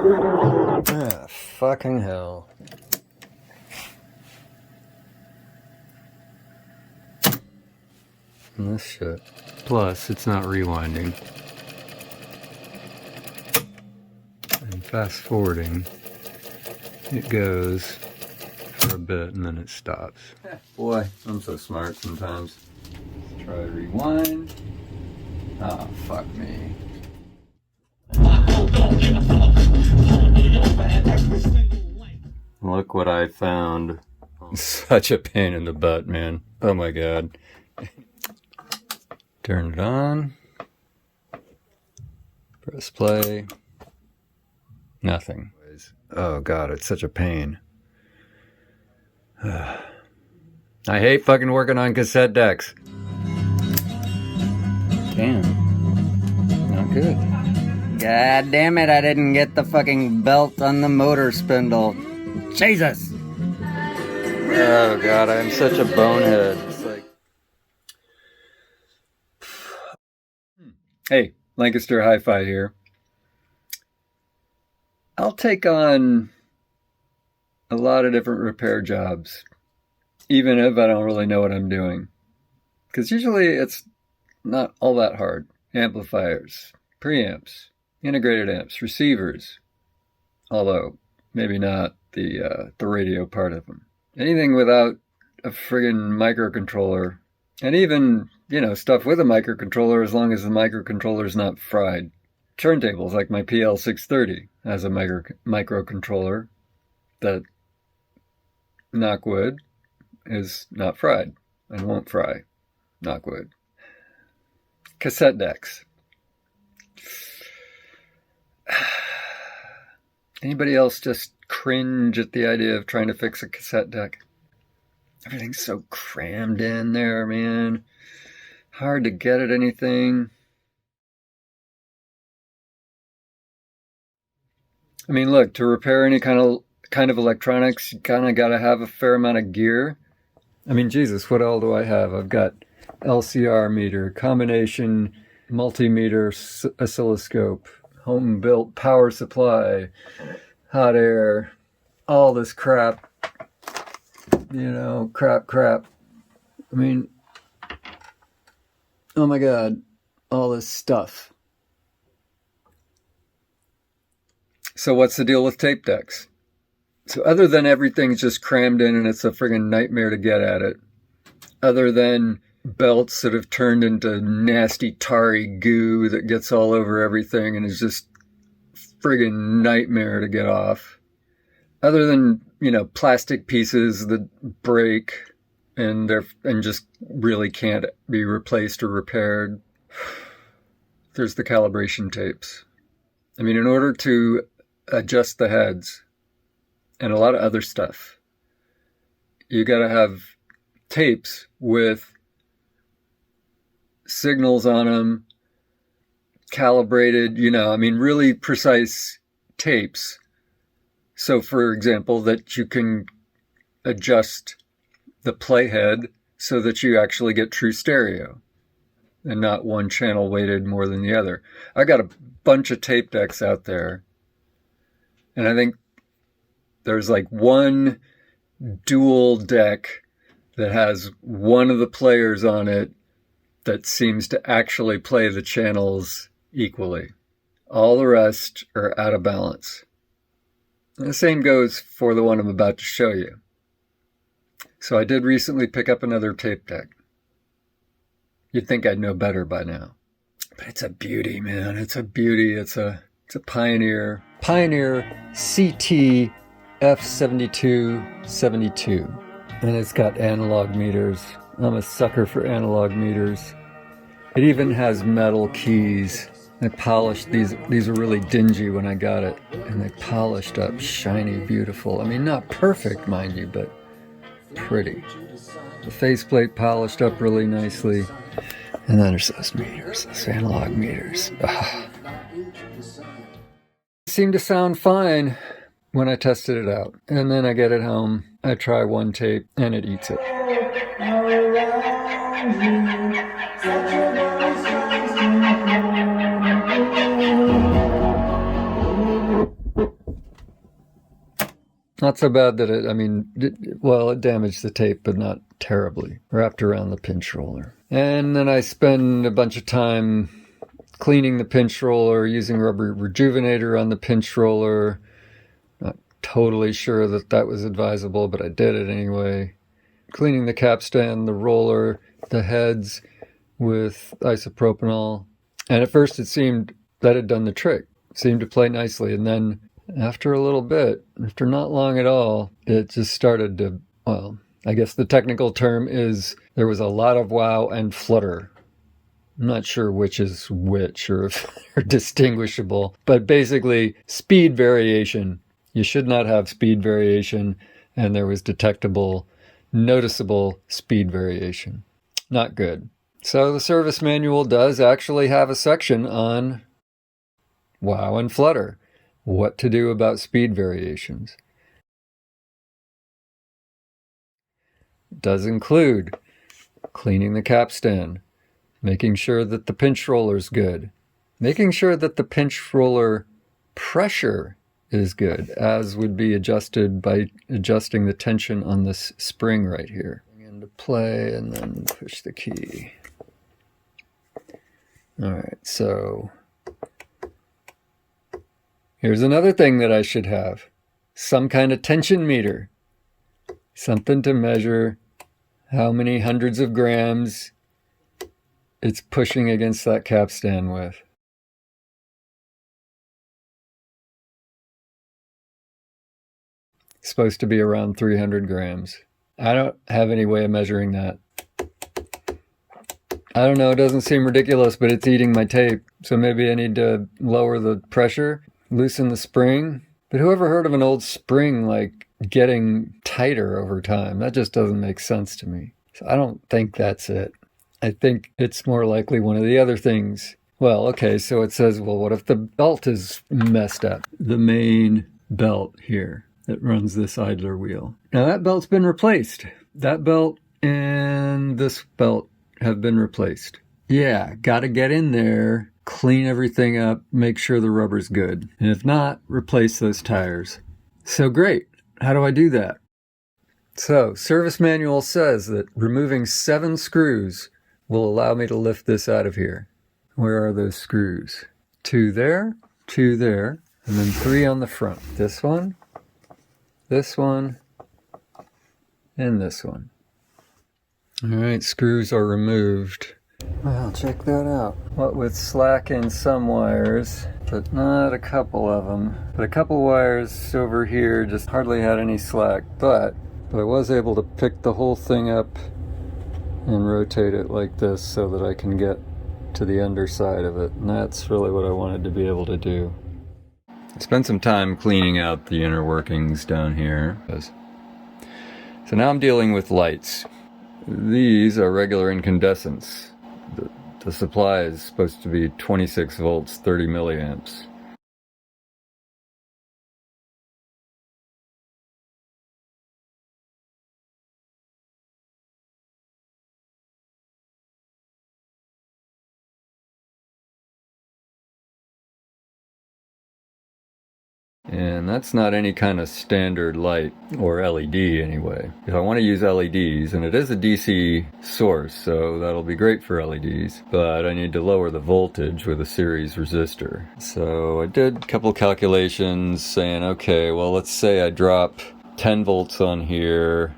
Ah, fucking hell. And this shit. Plus, it's not rewinding. And fast forwarding, it goes for a bit and then it stops. Boy, I'm so smart sometimes. Let's try rewind. Ah, fuck me. Look what I found. Such a pain in the butt, man. Oh my god. Turn it on. Press play. Nothing. Oh god, it's such a pain. I hate fucking working on cassette decks. Damn. Not good. God damn it, I didn't get the fucking belt on the motor spindle. Jesus! Oh god, I'm such a bonehead. It's like... Hey, Lancaster Hi-Fi here. I'll take on a lot of different repair jobs, even if I don't really know what I'm doing. Because usually it's not all that hard. Amplifiers, preamps, integrated amps, receivers. Although, maybe not the radio part of them. Anything without a friggin' microcontroller. And even, you know, stuff with a microcontroller as long as the microcontroller's not fried. Turntables like my PL630 has a microcontroller that, knock wood, is not fried and won't fry, knock wood. Cassette decks. Anybody else just cringe at the idea of trying to fix a cassette deck? Everything's so crammed in there, man. Hard to get at anything. I mean, look, to repair any kind of electronics, you kind of got to have a fair amount of gear. I mean, Jesus, what all do I have? I've got LCR meter, combination multimeter oscilloscope, home-built power supply, hot air, all this crap. You know, crap. I mean, oh my God, all this stuff. So what's the deal with tape decks? So other than everything's just crammed in and it's a friggin' nightmare to get at it, other than belts that have turned into nasty tarry goo that gets all over everything and is just friggin' nightmare to get off, other than, you know, plastic pieces that break and just really can't be replaced or repaired, there's the calibration tapes. I mean, in order to adjust the heads and a lot of other stuff, you got to have tapes with signals on them, calibrated, you know, I mean, really precise tapes. So, for example, that you can adjust the playhead so that you actually get true stereo and not one channel weighted more than the other. I got a bunch of tape decks out there, and I think there's like one dual deck that has one of the players on it that seems to actually play the channels equally. All the rest are out of balance. And the same goes for the one I'm about to show you. So I did recently pick up another tape deck. You'd think I'd know better by now. But it's a beauty, man. It's a beauty. It's a Pioneer. Pioneer CT-F7272. And it's got analog meters. I'm a sucker for analog meters. It even has metal keys. I polished these. These were really dingy when I got it. And they polished up, shiny, beautiful. I mean, not perfect, mind you, but pretty. The faceplate polished up really nicely. And then there's those meters, those analog meters. Ugh. It seemed to sound fine when I tested it out. And then I get it home, I try one tape, and it eats it. Not so bad that it damaged the tape, but not terribly. Wrapped around the pinch roller. And then I spend a bunch of time cleaning the pinch roller, using rubber rejuvenator on the pinch roller. Not totally sure that was advisable, but I did it anyway. Cleaning the capstan, the roller, the heads with isopropanol. And at first it seemed that had done the trick. It seemed to play nicely. And then after a little bit, after not long at all, it just started to, well, I guess the technical term is there was a lot of wow and flutter. I'm not sure which is which or if they're distinguishable, but basically speed variation. You should not have speed variation, and there was detectable, noticeable speed variation. Not good. So the service manual does actually have a section on wow and flutter. What to do about speed variations. It does include cleaning the capstan, making sure that the pinch roller is good, making sure that the pinch roller pressure is good, as would be adjusted by adjusting the tension on this spring right here. Into play and then push the key. All right, so here's another thing that I should have. Some kind of tension meter. Something to measure how many hundreds of grams it's pushing against that capstan with. It's supposed to be around 300 grams. I don't have any way of measuring that. I don't know, it doesn't seem ridiculous, but it's eating my tape. So maybe I need to lower the pressure, loosen the spring. But whoever heard of an old spring like getting tighter over time? That just doesn't make sense to me. So I don't think that's it. I think it's more likely one of the other things. Well, okay, so it says, well, what if the belt is messed up? The main belt here that runs this idler wheel. Now that belt's been replaced. That belt and this belt have been replaced. Yeah, gotta get in there, clean everything up, make sure the rubber's good. And if not, replace those tires. So great. How do I do that? So, service manual says that removing 7 screws will allow me to lift this out of here. Where are those screws? 2 there, and then 3 on the front. This one, and this one. All right, screws are removed. Well, check that out. What with slack in some wires, but not a couple of them. But a couple wires over here just hardly had any slack, but I was able to pick the whole thing up and rotate it like this so that I can get to the underside of it. And that's really what I wanted to be able to do. I spent some time cleaning out the inner workings down here. So now I'm dealing with lights. These are regular incandescents. The supply is supposed to be 26 volts, 30 milliamps. And that's not any kind of standard light, or LED anyway. If I want to use LEDs, and it is a DC source, so that'll be great for LEDs, but I need to lower the voltage with a series resistor. So I did a couple calculations saying, okay, well, let's say I drop 10 volts on here.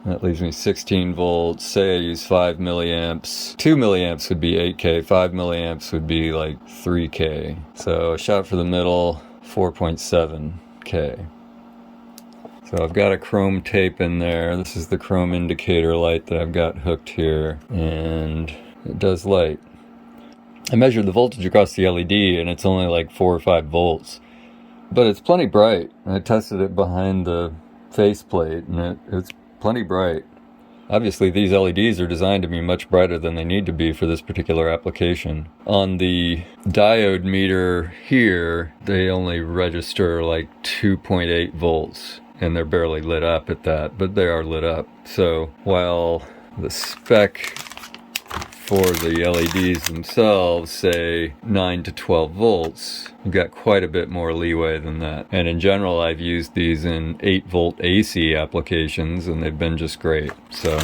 That leaves me 16 volts. Say I use 5 milliamps. 2 milliamps would be 8K. 5 milliamps would be like 3K. So I shot for the middle. 4.7K. So I've got a chrome tape in there. This is the chrome indicator light that I've got hooked here, and it does light. I measured the voltage across the LED and it's only like 4 or 5 volts, but it's plenty bright. I tested it behind the faceplate and it's plenty bright. Obviously these LEDs are designed to be much brighter than they need to be for this particular application. On the diode meter here, they only register like 2.8 volts and they're barely lit up at that, but they are lit up. So while the spec for the LEDs themselves, say 9 to 12 volts, you've got quite a bit more leeway than that. And in general, I've used these in 8 volt AC applications and they've been just great. So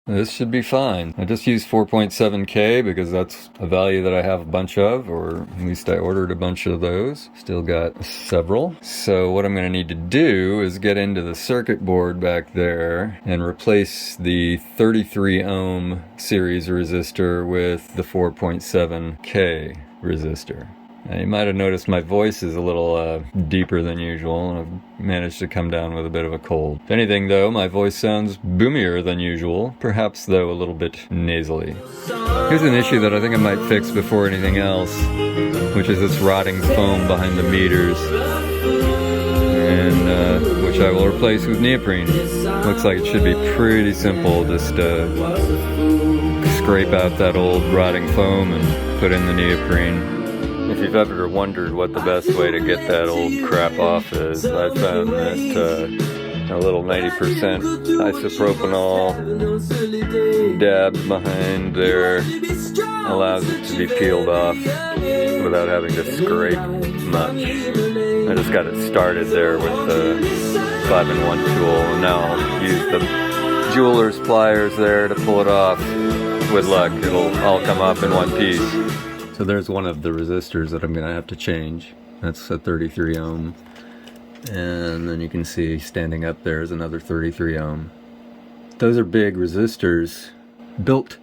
this should be fine. I just used 4.7K because that's a value that I have a bunch of, or at least I ordered a bunch of those. Still got several. So what I'm going to need to do is get into the circuit board back there and replace the 33 ohm series resistor with the 4.7K resistor. Now, you might have noticed my voice is a little deeper than usual, and I've managed to come down with a bit of a cold. If anything, though, my voice sounds boomier than usual, perhaps, though, a little bit nasally. Here's an issue that I think I might fix before anything else, which is this rotting foam behind the meters, and which I will replace with neoprene. Looks like it should be pretty simple, just scrape out that old rotting foam and put in the neoprene. If you've ever wondered what the best way to get that old crap off is, I found that a little 90% isopropanol dab behind there allows it to be peeled off without having to scrape much. I just got it started there with the 5-in-1 tool, and now I'll use the jeweler's pliers there to pull it off. With luck, it'll all come off in one piece. So there's one of the resistors that I'm going to have to change. That's a 33 ohm. And then you can see standing up there is another 33 ohm. Those are big resistors built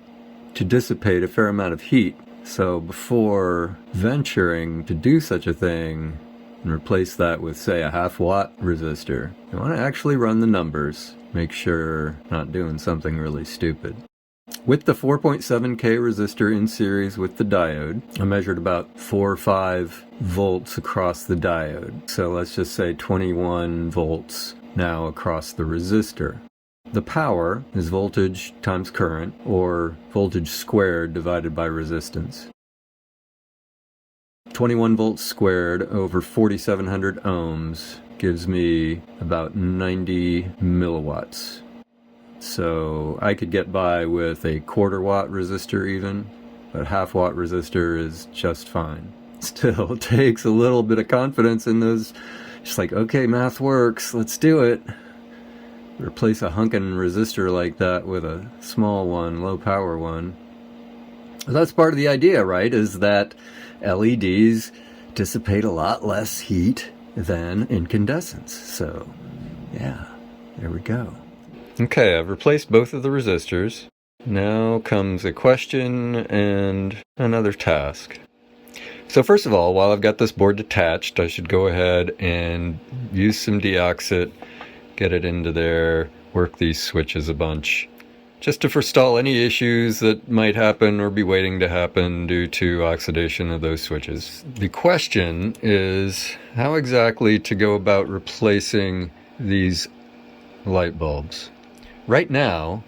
to dissipate a fair amount of heat. So before venturing to do such a thing and replace that with, say, a 1/2 watt resistor, you want to actually run the numbers. Make sure you're not doing something really stupid. With the 4.7K resistor in series with the diode, I measured about 4 or 5 volts across the diode. So let's just say 21 volts now across the resistor. The power is voltage times current, or voltage squared divided by resistance. 21 volts squared over 4,700 ohms gives me about 90 milliwatts. So I could get by with a 1/4 watt resistor even, but 1/2 watt resistor is just fine. Still takes a little bit of confidence in those, just like, okay, math works, let's do it. Replace a hunkin' resistor like that with a small one, low power one. That's part of the idea, right? Is that LEDs dissipate a lot less heat than incandescents. So, yeah, there we go. Okay, I've replaced both of the resistors. Now comes a question and another task. So first of all, while I've got this board detached, I should go ahead and use some deoxit, get it into there, work these switches a bunch, just to forestall any issues that might happen or be waiting to happen due to oxidation of those switches. The question is how exactly to go about replacing these light bulbs. Right now,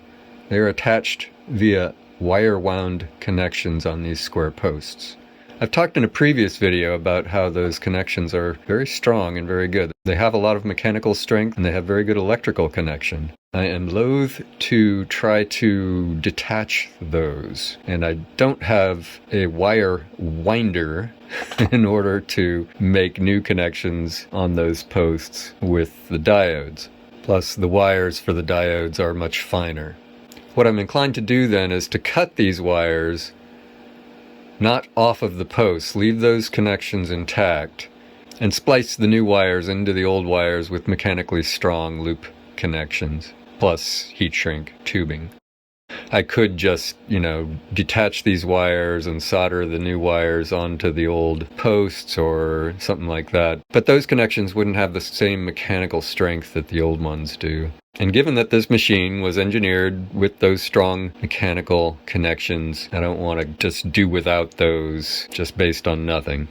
they're attached via wire-wound connections on these square posts. I've talked in a previous video about how those connections are very strong and very good. They have a lot of mechanical strength and they have very good electrical connection. I am loath to try to detach those, and I don't have a wire winder in order to make new connections on those posts with the diodes. Plus, the wires for the diodes are much finer. What I'm inclined to do then is to cut these wires not off of the posts, leave those connections intact, and splice the new wires into the old wires with mechanically strong loop connections, plus heat shrink tubing. I could just, detach these wires and solder the new wires onto the old posts or something like that. But those connections wouldn't have the same mechanical strength that the old ones do. And given that this machine was engineered with those strong mechanical connections, I don't want to just do without those just based on nothing.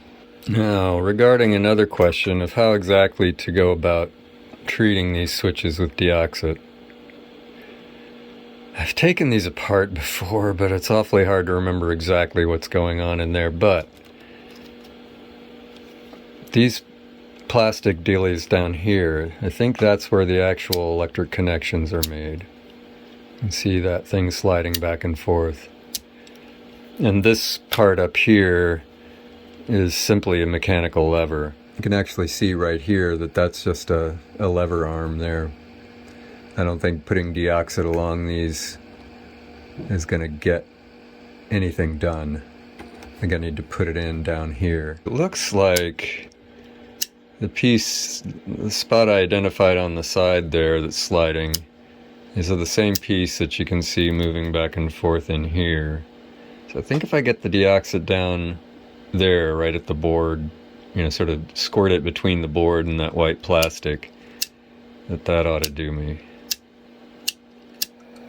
Now, regarding another question of how exactly to go about treating these switches with deoxit. I've taken these apart before, but it's awfully hard to remember exactly what's going on in there. But these plastic dealies down here, I think that's where the actual electric connections are made. You see that thing sliding back and forth. And this part up here is simply a mechanical lever. You can actually see right here that that's just a lever arm there. I don't think putting deoxit along these is going to get anything done. I think I need to put it in down here. It looks like the spot I identified on the side there that's sliding is the same piece that you can see moving back and forth in here. So I think if I get the deoxit down there, right at the board, you know, sort of squirt it between the board and that white plastic, that ought to do me.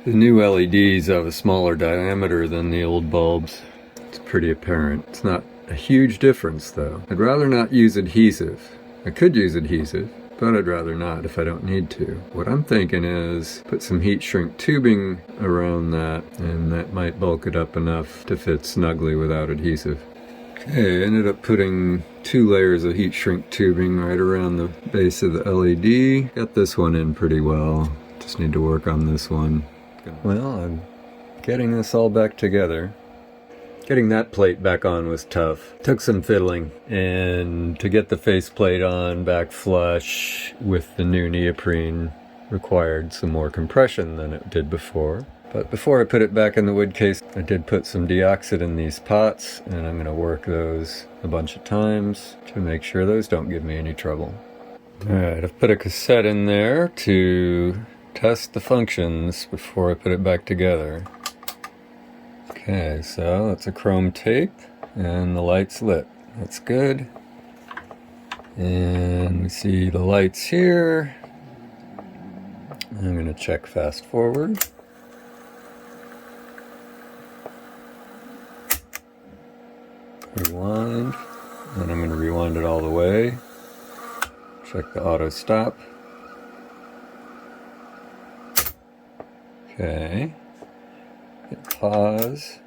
The new LEDs have a smaller diameter than the old bulbs. It's pretty apparent. It's not a huge difference though. I'd rather not use adhesive. I could use adhesive, but I'd rather not if I don't need to. What I'm thinking is put some heat shrink tubing around that, and that might bulk it up enough to fit snugly without adhesive. Okay, I ended up putting 2 layers of heat shrink tubing right around the base of the LED. Got this one in pretty well. Just need to work on this one. Well, I'm getting this all back together. Getting that plate back on was tough. Took some fiddling, and to get the faceplate on back flush with the new neoprene required some more compression than it did before. But before I put it back in the wood case, I did put some deoxit in these pots, and I'm going to work those a bunch of times to make sure those don't give me any trouble. Alright, I've put a cassette in there to test the functions before I put it back together. Okay, so that's a chrome tape, and the light's lit. That's good. And we see the lights here. I'm going to check fast forward. Rewind, and I'm going to rewind it all the way. Check the auto stop. Okay. Hit pause.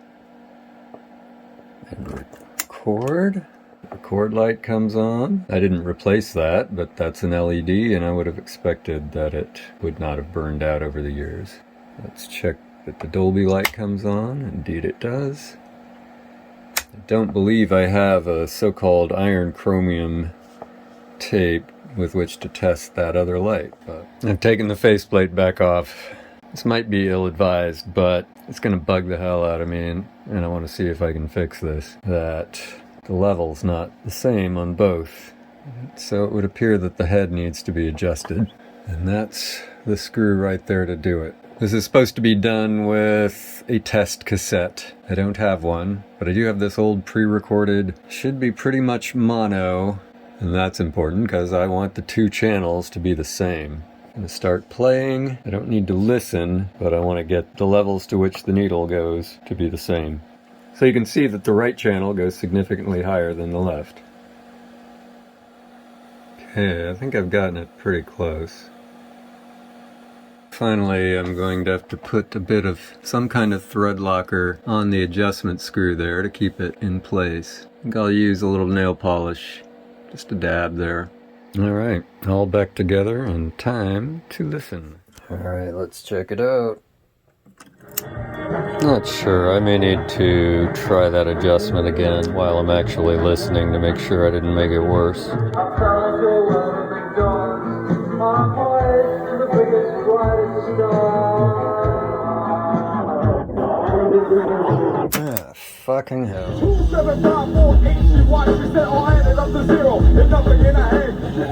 And record. The record light comes on. I didn't replace that, but that's an LED, and I would have expected that it would not have burned out over the years. Let's check that the Dolby light comes on. Indeed it does. I don't believe I have a so-called iron chromium tape with which to test that other light, but I've taken the faceplate back off. This might be ill-advised, but it's going to bug the hell out of me, and I want to see if I can fix this. That the level's not the same on both, so it would appear that the head needs to be adjusted, and that's the screw right there to do it. This is supposed to be done with a test cassette. I don't have one, but I do have this old pre-recorded, should be pretty much mono, and that's important because I want the 2 channels to be the same. I'm going to start playing. I don't need to listen, but I want to get the levels to which the needle goes to be the same. So you can see that the right channel goes significantly higher than the left. Okay, I think I've gotten it pretty close. Finally, I'm going to have to put a bit of some kind of thread locker on the adjustment screw there to keep it in place. I think I'll use a little nail polish, just a dab there. Alright, all back together and time to listen. Alright, let's check it out. Not sure, I may need to try that adjustment again while I'm actually listening to make sure I didn't make it worse. Ah, fucking hell.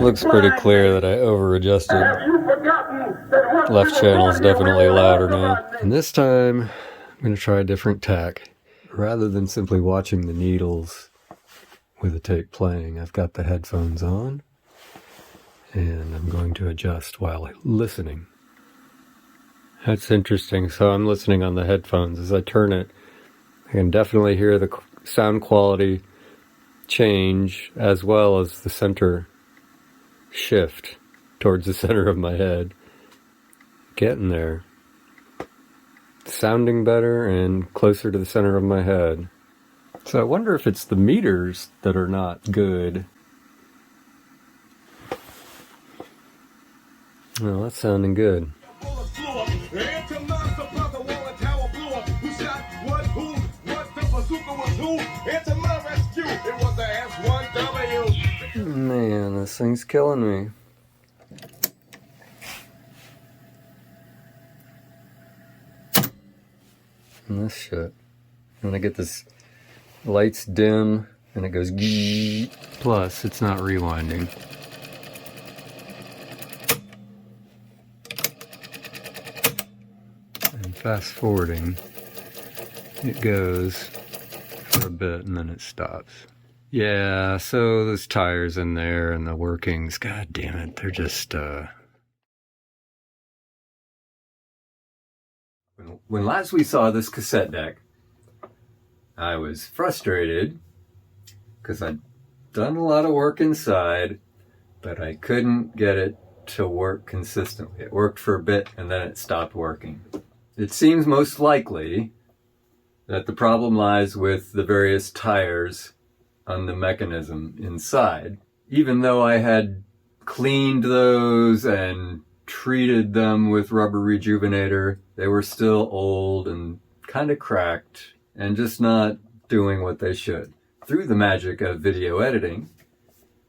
Looks pretty clear that I over-adjusted. Left channel is definitely louder now. And this time, I'm going to try a different tack. Rather than simply watching the needles with the tape playing, I've got the headphones on, and I'm going to adjust while listening. That's interesting. So I'm listening on the headphones. As I turn it, I can definitely hear the sound quality change as well as the center shift towards the center of my head. Getting there. Sounding better and closer to the center of my head. So I wonder if it's the meters that are not good. Well, that's sounding good. Into my rescue, it was the S1W. Man, this thing's killing me. And this shit. When I get this lights dim and it goes gee. Plus, it's not rewinding. And fast forwarding, it goes for a bit and then it stops. Yeah, so those tires in there and the workings, god damn it, they're just, When last we saw this cassette deck, I was frustrated because I'd done a lot of work inside, but I couldn't get it to work consistently. It worked for a bit and then it stopped working. It seems most likely that the problem lies with the various tires on the mechanism inside. Even though I had cleaned those and treated them with rubber rejuvenator, they were still old and kind of cracked and just not doing what they should. Through the magic of video editing,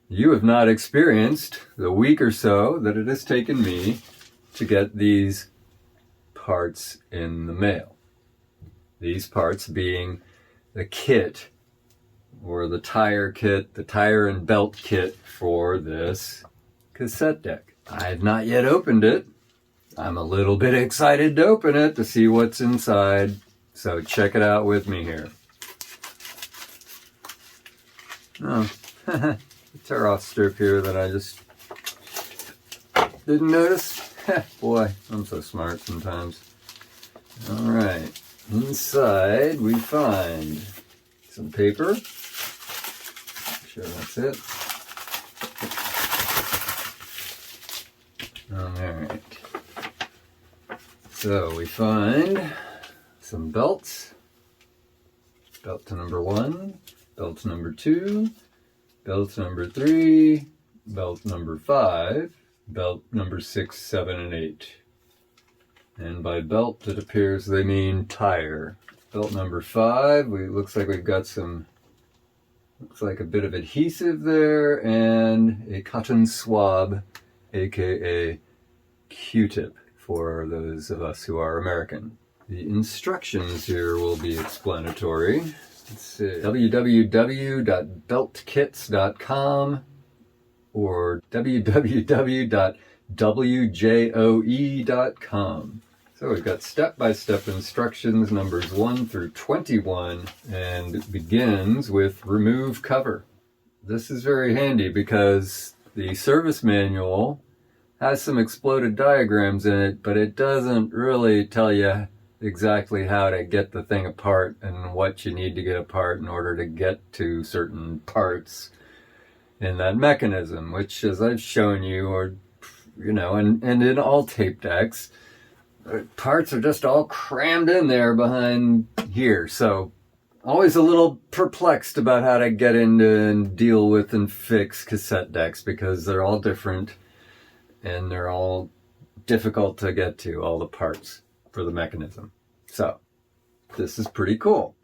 you have not experienced the week or so that it has taken me to get these parts in the mail. These parts being the kit, or the tire kit, the tire and belt kit for this cassette deck. I have not yet opened it. I'm a little bit excited to open it to see what's inside, so check it out with me here. Oh, a tear-off strip here that I just didn't notice. Boy, I'm so smart sometimes. All right, inside we find some paper. Sure that's it. All right. So we find some belts. Belt number 1, belt number 2, belt number 3, belt number 5, belt number 6, 7, and 8. And by belt, it appears they mean tire. Belt number 5, looks like we've got some, looks like a bit of adhesive there, and a cotton swab, aka Q-tip, for those of us who are American. The instructions here will be explanatory. Let's see, www.beltkits.com or www.wjoe.com. So we've got step-by-step instructions, numbers 1 through 21, and it begins with remove cover. This is very handy because the service manual has some exploded diagrams in it, but it doesn't really tell you exactly how to get the thing apart and what you need to get apart in order to get to certain parts in that mechanism, which, as I've shown you, or and in all tape decks, parts are just all crammed in there behind here. So always a little perplexed about how to get into and deal with and fix cassette decks because they're all different and they're all difficult to get to, all the parts for the mechanism. So this is pretty cool.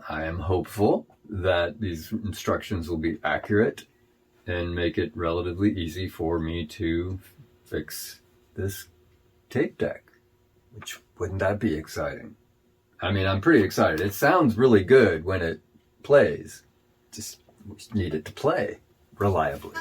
I am hopeful that these instructions will be accurate and make it relatively easy for me to fix this tape deck, which wouldn't that be exciting? I mean, I'm pretty excited. It sounds really good when it plays. Just need it to play reliably.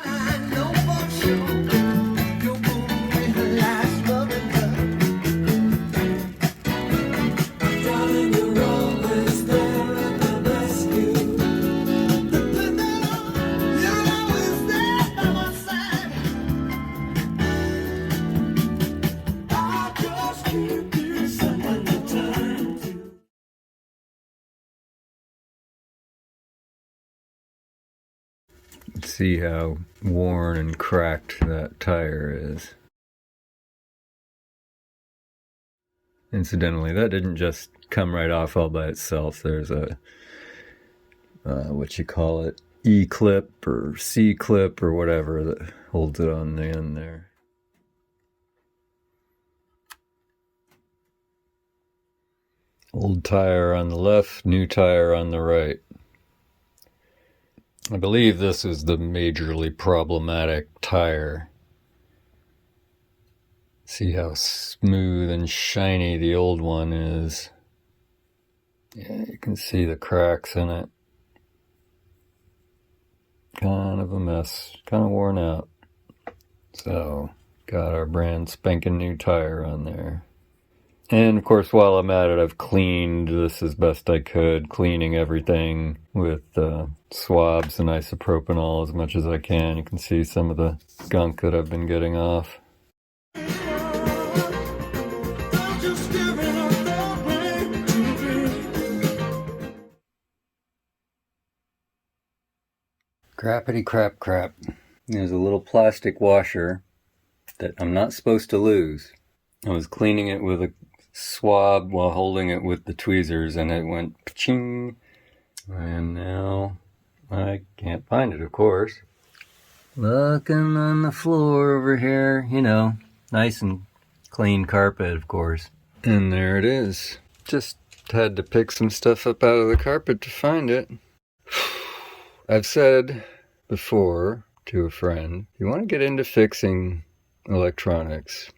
See how worn and cracked that tire is. Incidentally, that didn't just come right off all by itself. There's a what you call it, E-clip or C-clip or whatever that holds it on the end there. Old tire on the left, new tire on the right. I believe this is the majorly problematic tire. See how smooth and shiny the old one is. Yeah, you can see the cracks in it. Kind of a mess, kind of worn out. So, got our brand spanking new tire on there. And of course, while I'm at it, I've cleaned this as best I could, cleaning everything with swabs and isopropanol as much as I can. You can see some of the gunk that I've been getting off. Crappity crap crap. There's a little plastic washer that I'm not supposed to lose. I was cleaning it with a swab while holding it with the tweezers and it went pa-ching. And now I can't find it, of course. Looking on the floor over here, you know, nice and clean carpet, of course. And there it is. Just had to pick some stuff up out of the carpet to find it. I've said before to a friend, if you want to get into fixing electronics,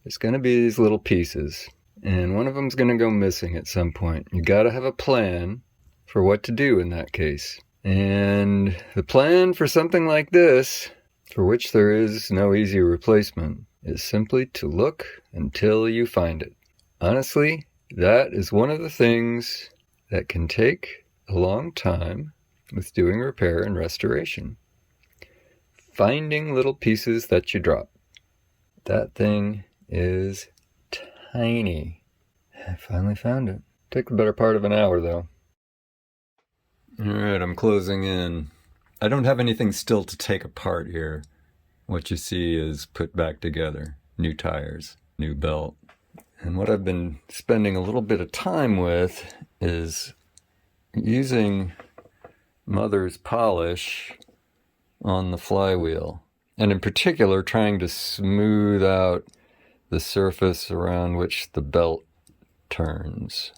it's going to be these little pieces. And one of them's going to go missing at some point. You got to have a plan for what to do in that case. And the plan for something like this, for which there is no easy replacement, is simply to look until you find it. Honestly, that is one of the things that can take a long time with doing repair and restoration. Finding little pieces that you drop. That thing is tiny. I finally found it. Took the better part of an hour though. Alright, I'm closing in. I don't have anything still to take apart here. What you see is put back together. New tires, new belt. And what I've been spending a little bit of time with is using Mother's polish on the flywheel. And in particular, trying to smooth out the surface around which the belt turns.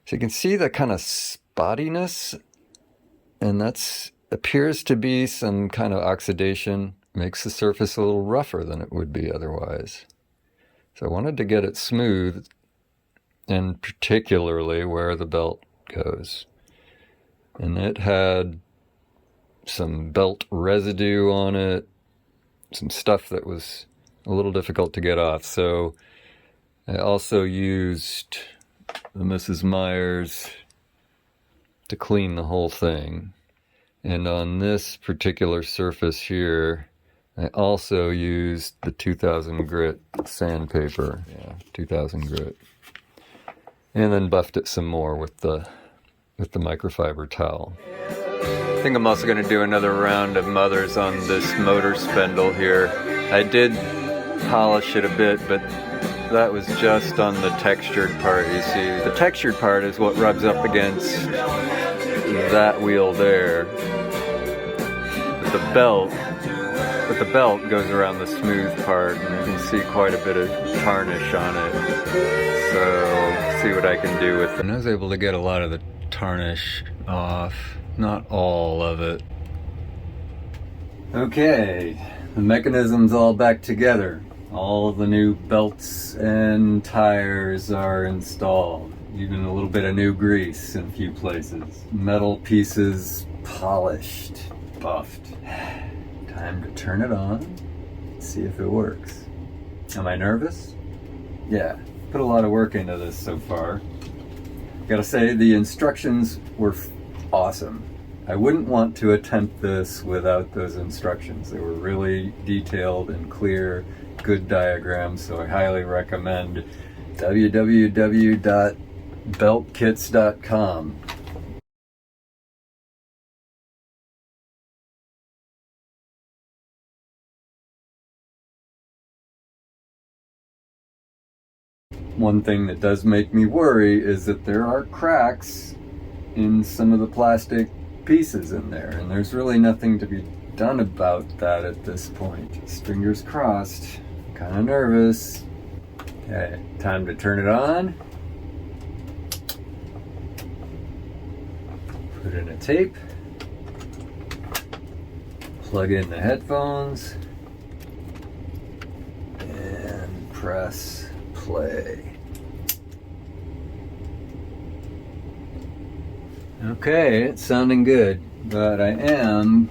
So you can see the kind of spottiness, and that appears to be some kind of oxidation. Makes the surface a little rougher than it would be otherwise. So I wanted to get it smooth, and particularly where the belt goes. And it had some belt residue on it, some stuff that was a little difficult to get off. So I also used the Mrs. Myers to clean the whole thing. And on this particular surface here, I also used the 2000 grit sandpaper. Yeah, 2000 grit. And then buffed it some more with the microfiber towel. I think I'm also going to do another round of Mothers on this motor spindle here. I did polish it a bit, but that was just on the textured part, you see. The textured part is what rubs up against that wheel there. But the belt goes around the smooth part, and you can see quite a bit of tarnish on it. So, see what I can do with it. And I was able to get a lot of the tarnish off, not all of it. Okay, the mechanism's all back together. All the new belts and tires are installed. Even a little bit of new grease in a few places. Metal pieces polished, buffed. Time to turn it on, see if it works. Am I nervous? Yeah, put a lot of work into this so far. Gotta say, the instructions were awesome. I wouldn't want to attempt this without those instructions. They were really detailed and clear, good diagrams, so I highly recommend www.beltkits.com. One thing that does make me worry is that there are cracks in some of the plastic pieces in there, and there's really nothing to be done about that at this point. Just fingers crossed. I'm kind of nervous. Okay, time to turn it on. Put in a tape. Plug in the headphones and press play. Okay, it's sounding good, but I am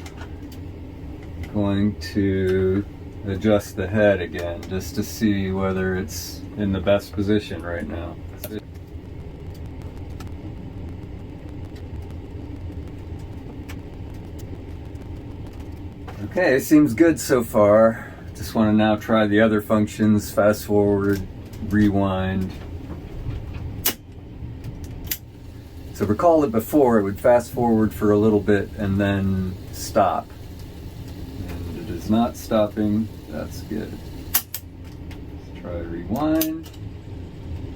going to adjust the head again just to see whether it's in the best position right now. Okay, seems good so far. Just want to now try the other functions, fast forward, rewind. So recall that before it would fast forward for a little bit and then stop. And it is not stopping, that's good. Let's try rewind.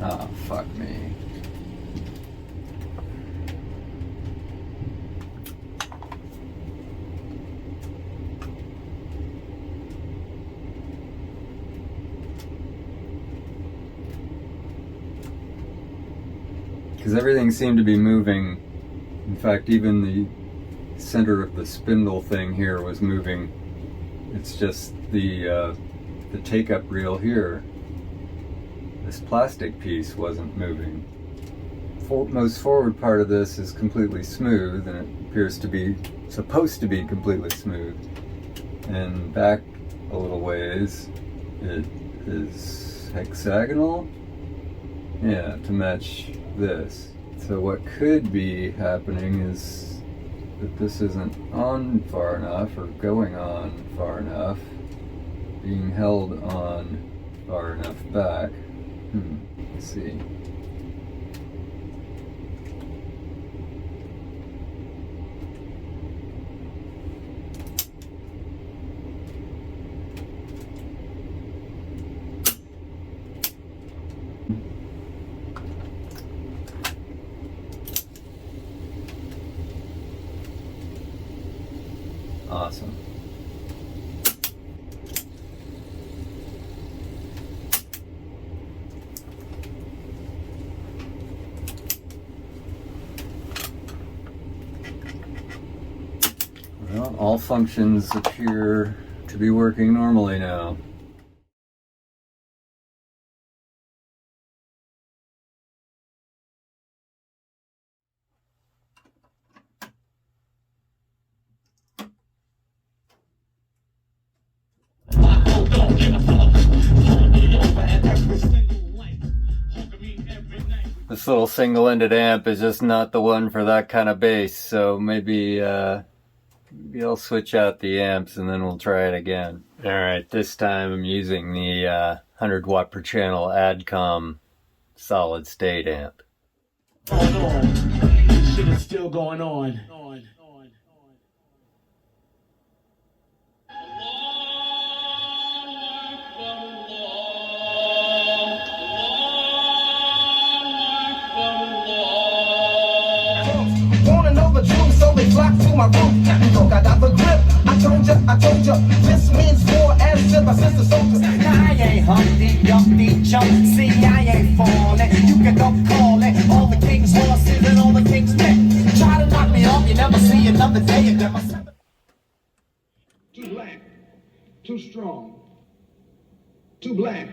Ah, fuck me. Because everything seemed to be moving. In fact, even the center of the spindle thing here was moving. It's just the take-up reel here, this plastic piece, wasn't moving. Most forward part of this is completely smooth, and it appears to be supposed to be completely smooth. And back a little ways, it is hexagonal. Yeah, to match this. So what could be happening is that this isn't on far enough or going on far enough, being held on far enough back. Let's see. Awesome. Well, all functions appear to be working normally now. This little single-ended amp is just not the one for that kind of bass, so maybe I'll switch out the amps and then we'll try it again. Alright, this time I'm using the 100 watt per channel Adcom solid state amp. Shit is still going on. Wanna know the truth, so they flock to my roof. You know I got the grip. I told ya, this means war as if my sister soldiers. I ain't Humpty Dumpty Jump. See, I ain't falling. You can go call it. All the king's horses and all the king's men. Try to knock me off, you never see another day again. Too black, too strong, too black.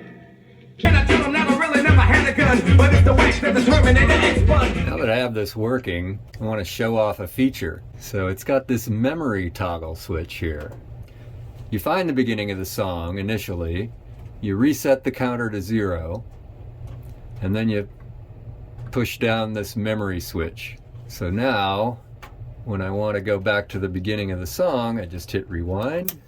Can I tell them that I really never had a gun? But it's the wax that determined it is fun. Now that I have this working, I want to show off a feature. So it's got this memory toggle switch here. You find the beginning of the song initially, you reset the counter to 0, and then you push down this memory switch. So now, when I want to go back to the beginning of the song, I just hit rewind.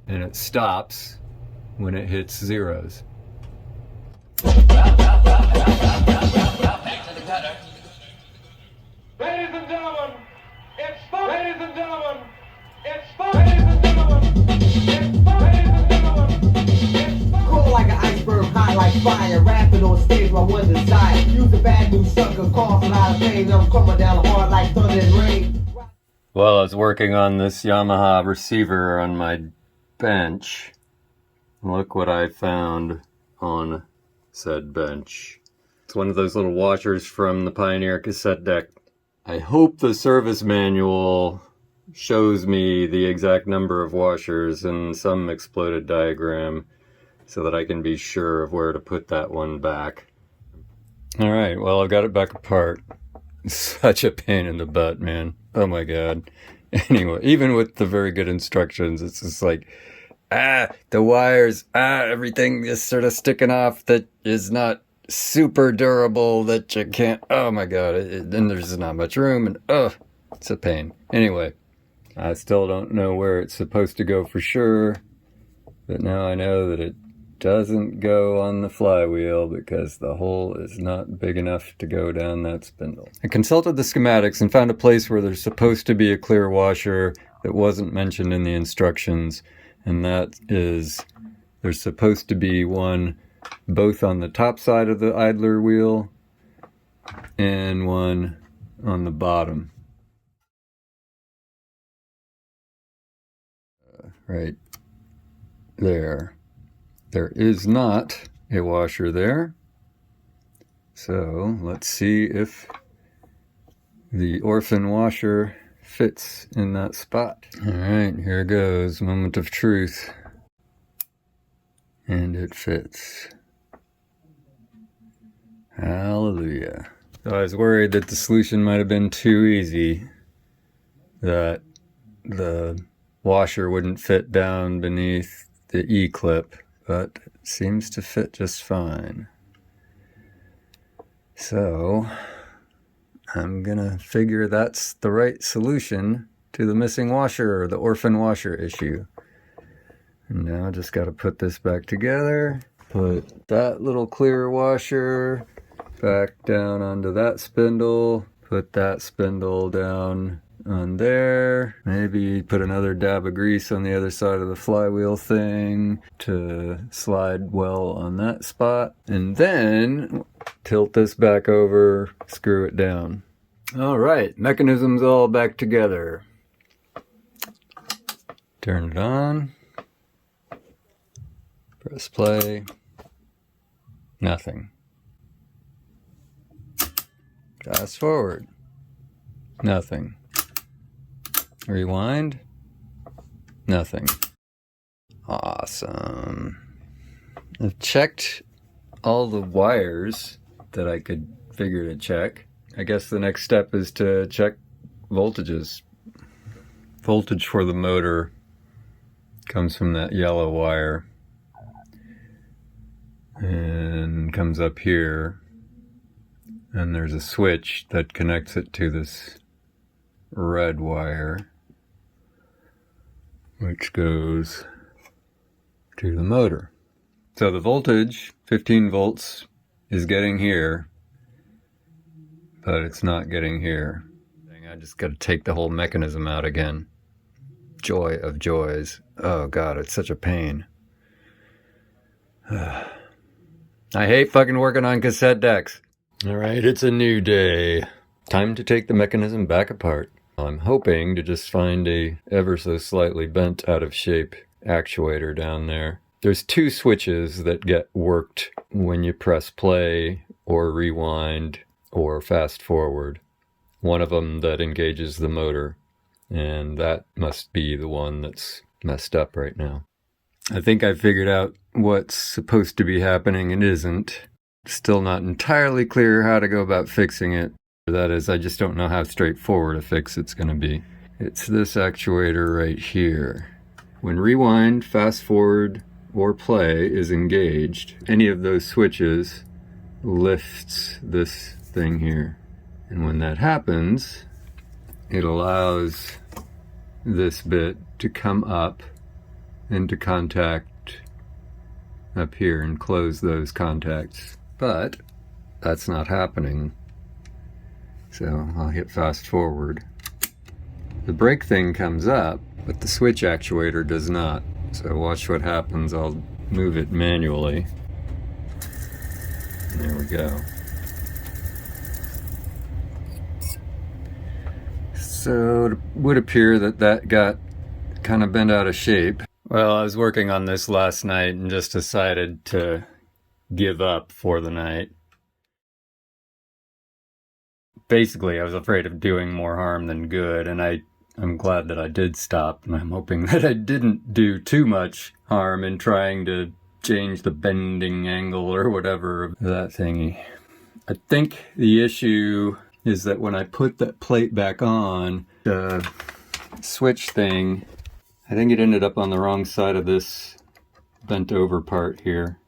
And it stops when it hits zeros. Ladies and gentlemen, it's fun. Ladies and gentlemen, it's fun. Ladies and gentlemen, it's fun. Ladies and gentlemen, it's fun. Cool like an iceberg, high like fire. Rapping on stage, my one desire. Use a bad news sucker, cause a lot of pain. I'm coming down hard like thunder and rain. Well, I was working on this Yamaha receiver on my bench. Look what I found on said bench. It's one of those little washers from the Pioneer cassette deck. I hope the service manual shows me the exact number of washers and some exploded diagram so that I can be sure of where to put that one back. Alright, well, I've got it back apart. Such a pain in the butt, man. Oh my god. Anyway, even with the very good instructions, it's just like, the wires, everything is sort of sticking off that is not super durable, that you can't, oh my god, then there's not much room, and it's a pain. Anyway, I still don't know where it's supposed to go for sure, but now I know that it doesn't go on the flywheel because the hole is not big enough to go down that spindle. I consulted the schematics and found a place where there's supposed to be a clear washer that wasn't mentioned in the instructions, and that is, there's supposed to be one both on the top side of the idler wheel and one on the bottom. Right there. There is not a washer there. So let's see if the orphan washer fits in that spot. All right, here goes, moment of truth. And it fits. Hallelujah. So I was worried that the solution might have been too easy, that the washer wouldn't fit down beneath the E-clip, but it seems to fit just fine. So I'm gonna figure that's the right solution to the missing washer, or the orphan washer issue. And now I just gotta put this back together, put that little clear washer back down onto that spindle, put that spindle down on there, maybe put another dab of grease on the other side of the flywheel thing to slide well on that spot, and then tilt this back over, screw it down. All right, mechanism's all back together. Turn it on, press play, nothing. Fast forward, nothing. Rewind, nothing. Awesome. I've checked all the wires that I could figure to check. I guess the next step is to check voltages. Voltage for the motor comes from that yellow wire and comes up here, and there's a switch that connects it to this red wire, which goes to the motor. So the voltage, 15 volts, is getting here, but it's not getting here. I just got to take the whole mechanism out again. Joy of joys. Oh god, it's such a pain. I hate fucking working on cassette decks. Alright, it's a new day. Time to take the mechanism back apart. I'm hoping to just find a ever so slightly bent out of shape actuator down there. There's two switches that get worked when you press play or rewind or fast forward. One of them that engages the motor, and that must be the one that's messed up right now. I think I figured out what's supposed to be happening and isn't. Still not entirely clear how to go about fixing it. That is, I just don't know how straightforward a fix it's going to be. It's this actuator right here. When rewind, fast forward, or play is engaged, any of those switches lifts this thing here. And when that happens, it allows this bit to come up into contact up here and close those contacts. But that's not happening. So I'll hit fast forward. The brake thing comes up, but the switch actuator does not. So watch what happens. I'll move it manually. And there we go. So it would appear that that got kind of bent out of shape. Well, I was working on this last night and just decided to give up for the night. basically I was afraid of doing more harm than good, and I'm glad that I did stop, and I'm hoping that I didn't do too much harm in trying to change the bending angle or whatever of that thingy. I think the issue is that when I put that plate back on, the switch thing, I think it ended up on the wrong side of this bent over part here.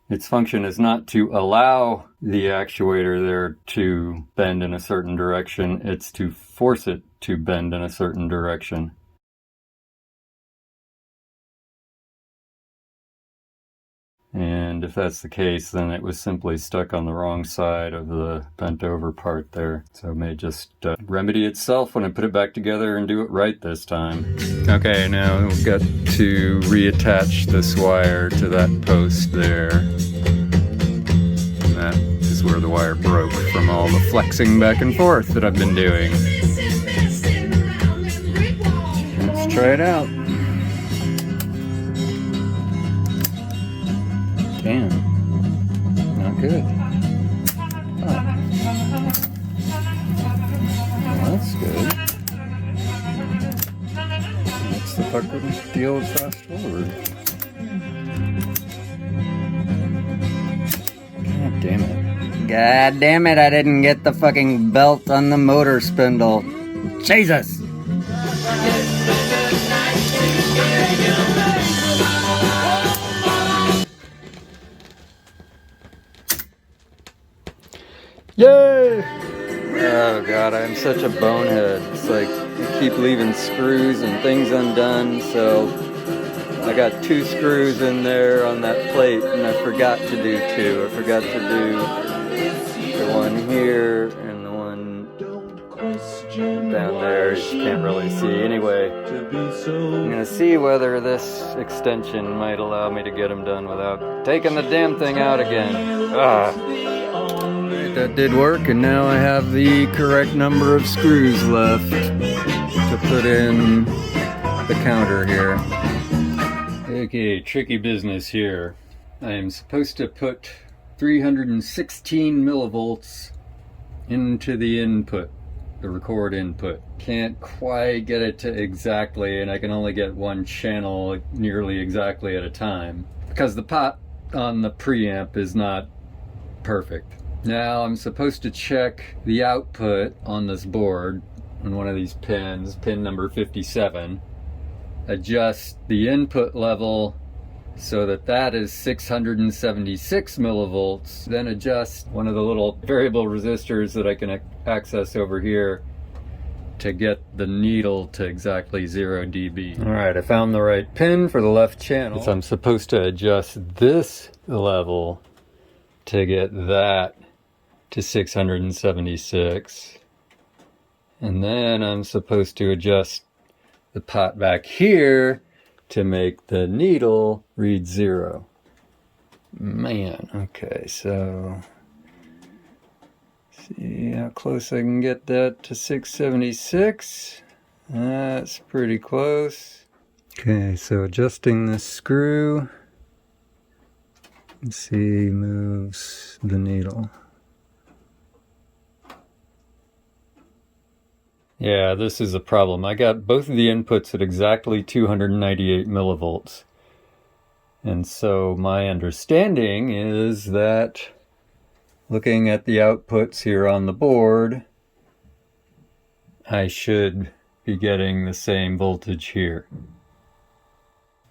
Its function is not to allow the actuator there to bend in a certain direction, it's to force it to bend in a certain direction. And if that's the case, then it was simply stuck on the wrong side of the bent over part there. So it may just remedy itself when I put it back together and do it right this time. Okay, now we've got to reattach this wire to that post there. And that is where the wire broke from all the flexing back and forth that I've been doing. Let's try it out. Damn, not good. Oh. Well, that's good. What's the fucking deal with fast forward? God damn it. God damn it, I didn't get the fucking belt on the motor spindle. Jesus! Yay! Oh god, I'm such a bonehead. It's like I keep leaving screws and things undone, so I got 2 screws in there on that plate and I forgot to do 2. I forgot to do the one here and the one down there. You just can't really see. Anyway, I'm gonna see whether this extension might allow me to get them done without taking the damn thing out again. That did work, and now I have the correct number of screws left to put in the counter here. Okay, tricky business here. I am supposed to put 316 millivolts into the input, the record input. Can't quite get it to exactly, and I can only get one channel nearly exactly at a time because the pot on the preamp is not perfect. Now I'm supposed to check the output on this board on one of these pins, pin number 57, adjust the input level so that that is 676 millivolts, then adjust one of the little variable resistors that I can access over here to get the needle to exactly 0 dB. Alright, I found the right pin for the left channel. So I'm supposed to adjust this level to get that to 676, and then I'm supposed to adjust the pot back here to make the needle read 0. Man, okay, so see how close I can get that to 676. That's pretty close. Okay, so adjusting the screw, let's see, moves the needle. Yeah, this is a problem. I got both of the inputs at exactly 298 millivolts. And so my understanding is that looking at the outputs here on the board, I should be getting the same voltage here.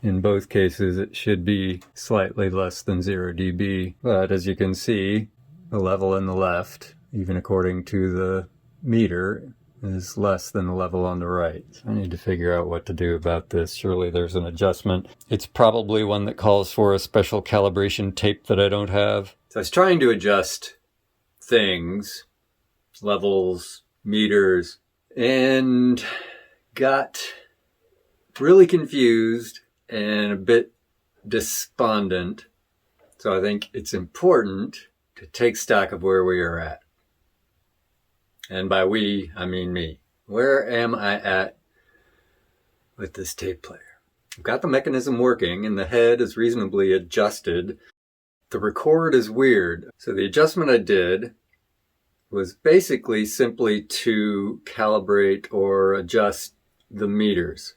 In both cases, it should be slightly less than 0 dB. But as you can see, the level in the left, even according to the meter, is less than the level on the right. So I need to figure out what to do about this. Surely there's an adjustment. It's probably one that calls for a special calibration tape that I don't have. So I was trying to adjust things, levels, meters, and got really confused and a bit despondent. So I think it's important to take stock of where we are at. And by we, I mean me. Where am I at with this tape player? I've got the mechanism working and the head is reasonably adjusted. The record is weird. So the adjustment I did was basically simply to calibrate or adjust the meters.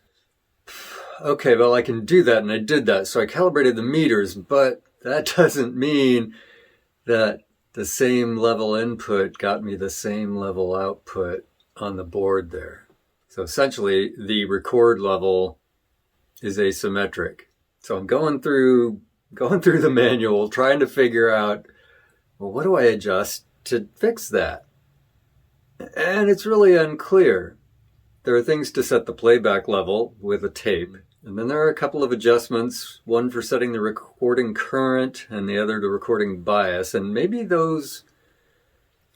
Okay, well, I can do that, and I did that. So I calibrated the meters, but that doesn't mean that the same level input got me the same level output on the board there. So essentially, the record level is asymmetric. So I'm going through the manual, trying to figure out, well, what do I adjust to fix that? And it's really unclear. There are things to set the playback level with a tape. And then there are a couple of adjustments, one for setting the recording current and the other the recording bias. And maybe those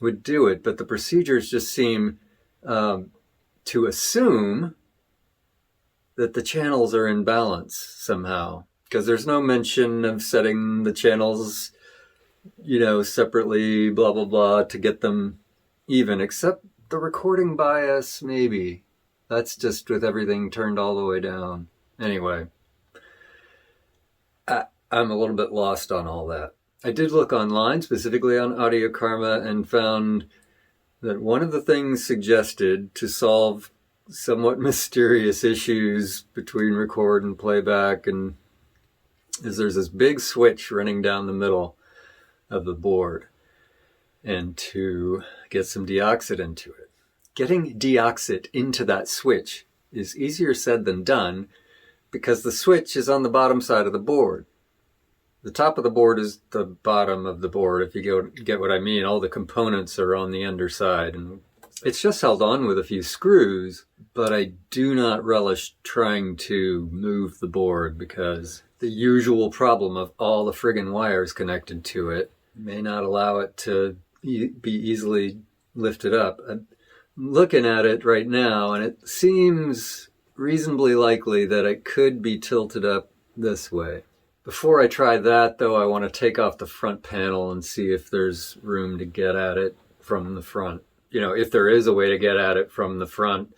would do it, but the procedures just seem to assume that the channels are in balance somehow. Because there's no mention of setting the channels, separately, blah, blah, blah, to get them even, except the recording bias, maybe. That's just with everything turned all the way down. Anyway, I'm a little bit lost on all that. I did look online, specifically on Audio Karma, and found that one of the things suggested to solve somewhat mysterious issues between record and playback is there's this big switch running down the middle of the board, and to get some deoxit into it. Getting deoxit into that switch is easier said than done because the switch is on the bottom side of the board. The top of the board is the bottom of the board, if you get what I mean. All the components are on the underside, and it's just held on with a few screws, but I do not relish trying to move the board because the usual problem of all the friggin' wires connected to it may not allow it to be easily lifted up. I'm looking at it right now, and it seems reasonably likely that it could be tilted up this way. Before I try that, though, I want to take off the front panel and see if there's room to get at it from the front. If there is a way to get at it from the front,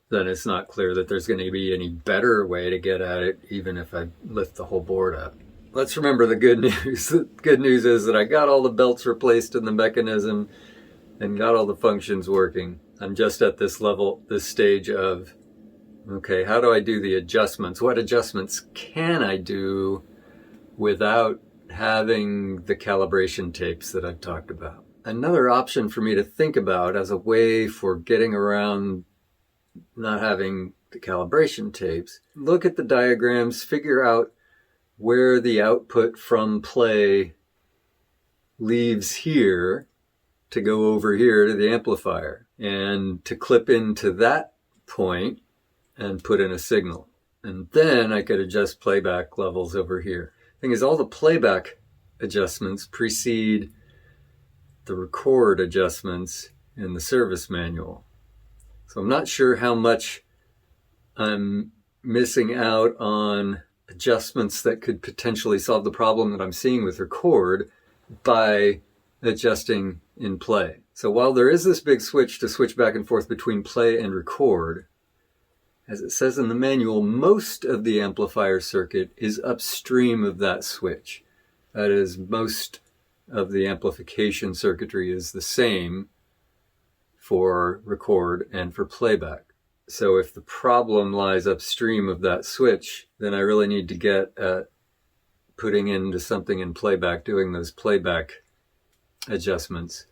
then it's not clear that there's going to be any better way to get at it, even if I lift the whole board up. Let's remember the good news. The good news is that I got all the belts replaced in the mechanism and got all the functions working. I'm just at this stage of, okay, how do I do the adjustments? What adjustments can I do without having the calibration tapes that I've talked about? Another option for me to think about as a way for getting around not having the calibration tapes, look at the diagrams, figure out where the output from play leaves here to go over here to the amplifier, and to clip into that point and put in a signal. And then I could adjust playback levels over here. Thing is, all the playback adjustments precede the record adjustments in the service manual. So I'm not sure how much I'm missing out on adjustments that could potentially solve the problem that I'm seeing with record by adjusting in play. So while there is this big switch to switch back and forth between play and record, as it says in the manual, most of the amplifier circuit is upstream of that switch. That is, most of the amplification circuitry is the same for record and for playback. So if the problem lies upstream of that switch, then I really need to get at putting into something in playback, doing those playback adjustments.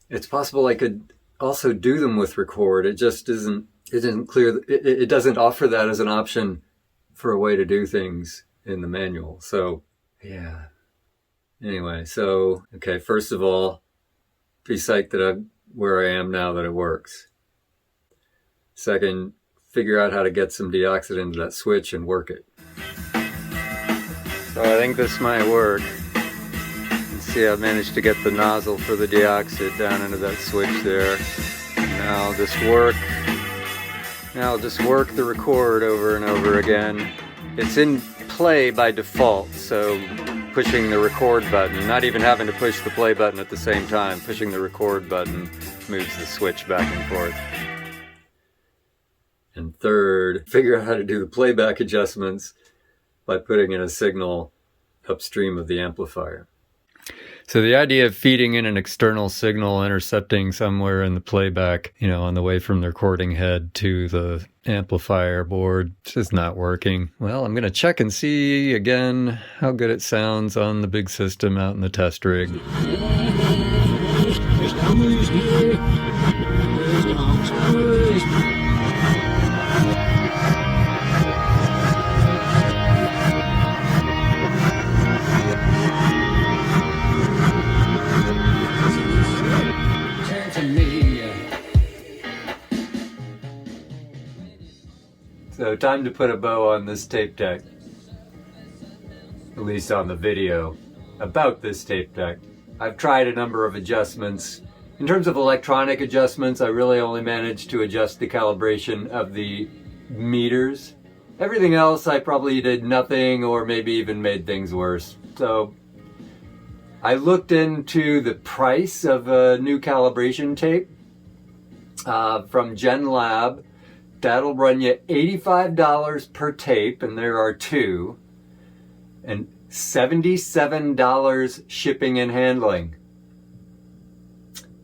It's possible I could also do them with record. It isn't clear. It doesn't offer that as an option for a way to do things in the manual. So, yeah. Anyway, okay, first of all, be psyched that I'm where I am now that it works. Second, figure out how to get some deoxit into that switch and work it. So I think this might work. See, I've managed to get the nozzle for the deoxit down into that switch there. Now I'll just work the record over and over again. It's in play by default, so pushing the record button, not even having to push the play button at the same time, pushing the record button moves the switch back and forth. And third, figure out how to do the playback adjustments by putting in a signal upstream of the amplifier. So the idea of feeding in an external signal intercepting somewhere in the playback, on the way from the recording head to the amplifier board, it's just not working. Well, I'm going to check and see again how good it sounds on the big system out in the test rig. So time to put a bow on this tape deck, at least on the video about this tape deck. I've tried a number of adjustments. In terms of electronic adjustments, I really only managed to adjust the calibration of the meters. Everything else I probably did nothing or maybe even made things worse. So I looked into the price of a new calibration tape from GenLab. That'll run you $85 per tape, and there are two, and $77 shipping and handling.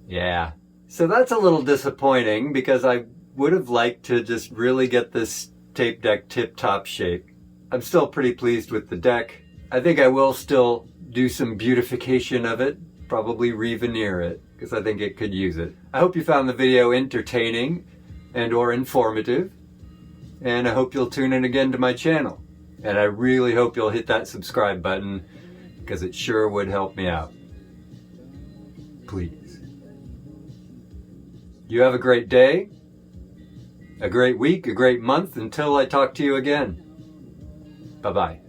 Yeah, so that's a little disappointing because I would have liked to just really get this tape deck tip-top shape. I'm still pretty pleased with the deck. I think I will still do some beautification of it, probably re-veneer it, because I think it could use it. I hope you found the video entertaining and or informative, and I hope you'll tune in again to my channel. And I really hope you'll hit that subscribe button, because it sure would help me out. Please. You have a great day, a great week, a great month, until I talk to you again. Bye-bye.